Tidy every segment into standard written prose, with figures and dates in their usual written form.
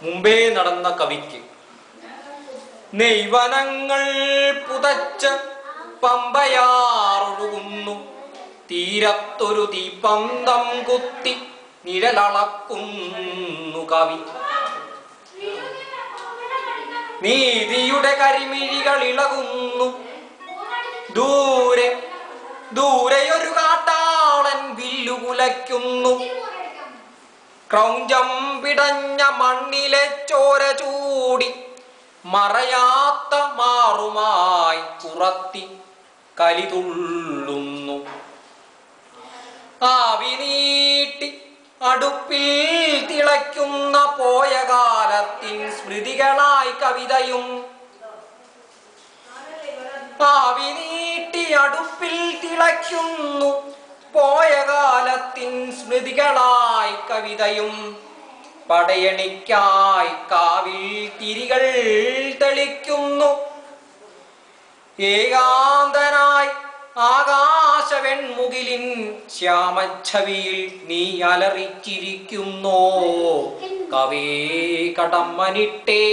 മുമ്പേ നടന്ന കവിക്ക് നെയ്വനങ്ങൾ പുതച്ച പമ്പയാറൊഴുകുന്നു, തീരത്തൊരു തീപ്പന്തം കുത്തി നിഴലളക്കുന്നു കവി. നീതിയുടെ കരിമിഴികൾ ഇളകുന്നു, ദൂരെ ദൂരെയൊരു കാട്ടാളൻ വില്ലുകുലയ്ക്കുന്നു. ക്രൗഞ്ചം പിടഞ്ഞ മണ്ണിലെ ചോര ചൂടി മറയാത്ത മാറുമായി പുറത്തി കലിതുള്ളുന്നു. ആവി നീട്ടി അടുപ്പിൽ തിളയ്ക്കുന്ന പോയ കാലത്തിൻ സ്മൃതികളായി കവിതയും. ആവി നീട്ടി അടുപ്പിൽ തിളയ്ക്കുന്നു പോയ കാലത്തിൻ സ്മൃതികളായി കവിതയും. പടയണിക്കായി കാവിൽ തിരികൾ തെളിക്കുന്നു, ഏകാന്തനായി ആകാശവെൺമുകിലിൻ ശ്യാമച്ഛവിയിൽ നീ അലറിച്ചിരിക്കുന്നോ കവേ കടമ്മനിട്ടേ.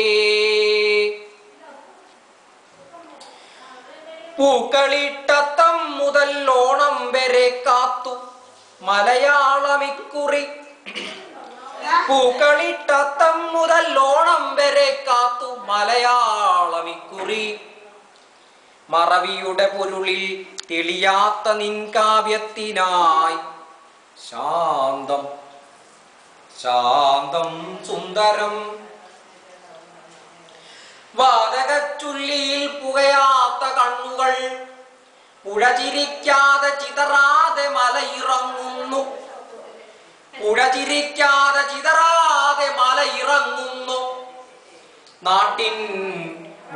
പൂക്കളിട്ടത്തം മുതൽ ഓണം വരെ കാത്തു മലയാളമിക്കുറി. പൂക്കളിട്ടത്തം മുതൽ ഓണം വരെ കാത്തു മലയാളമിക്കുറി. മറവിയുടെ പൊരുളിൽ തെളിയാത്ത നിൻ കാവ്യത്തിനായി ശാന്തം ശാന്തം സുന്ദരം. വാതകച്ചുള്ളിയിൽ പുകയാത്ത കണ്ണുകൾ പുഴചിരിക്കാതെ ചിതറാതെ മലയിറങ്ങുന്നു. പുഴചിരിക്കാതെ ചിതറാതെ മലയിറങ്ങുന്നു. നാട്ടിൻ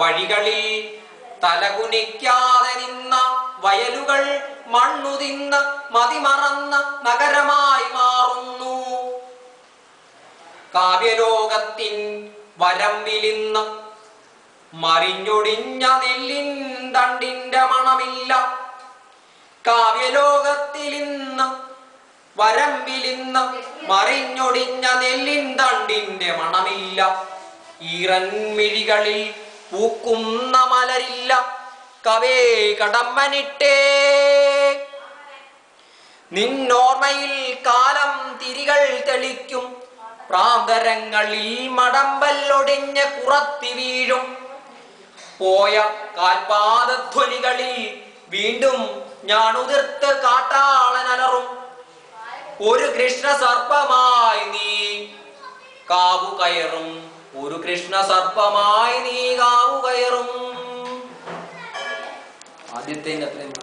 വഴികളിൽ തലകുനിക്കാതെ നിന്ന വയലുകൾ മണ്ണു തിന്ന് മതിമറന്ന നഗരമായി മാറുന്നു. കാവ്യലോകത്തിൻ വരമ്പിലിന്ന് മറിഞ്ഞൊടിഞ്ഞ നെല്ലിൻ തണ്ടിന്റെ മണമില്ല. കാവ്യലോകത്തിലിന്ന് വരമ്പിലിന്ന് മറിഞ്ഞൊടിഞ്ഞ നെല്ലിൻ തണ്ടിന്റെ മണമില്ല. ഈറൻമിഴികളിൽ പൂക്കുന്ന മലരില്ല കവേ കടമ്മനിട്ടേ. നിന്നോർമ്മയിൽ കാലം തിരികൾ തെളിക്കും, പ്രാന്തരങ്ങളിൽ മടമ്പല്ലൊടിഞ്ഞ കുറത്തി വീഴും. പോയ കാൽപാദധ്വനികളിൽ വീണ്ടും ഞാനുതിർത്ത് കാട്ടാളനലറും. ഒരു കൃഷ്ണ സർപ്പമായി നീ കാവു കയറും, ഒരു കൃഷ്ണ സർപ്പമായി നീ കാവു കയറും. ആദ്യത്തെ അത്രയും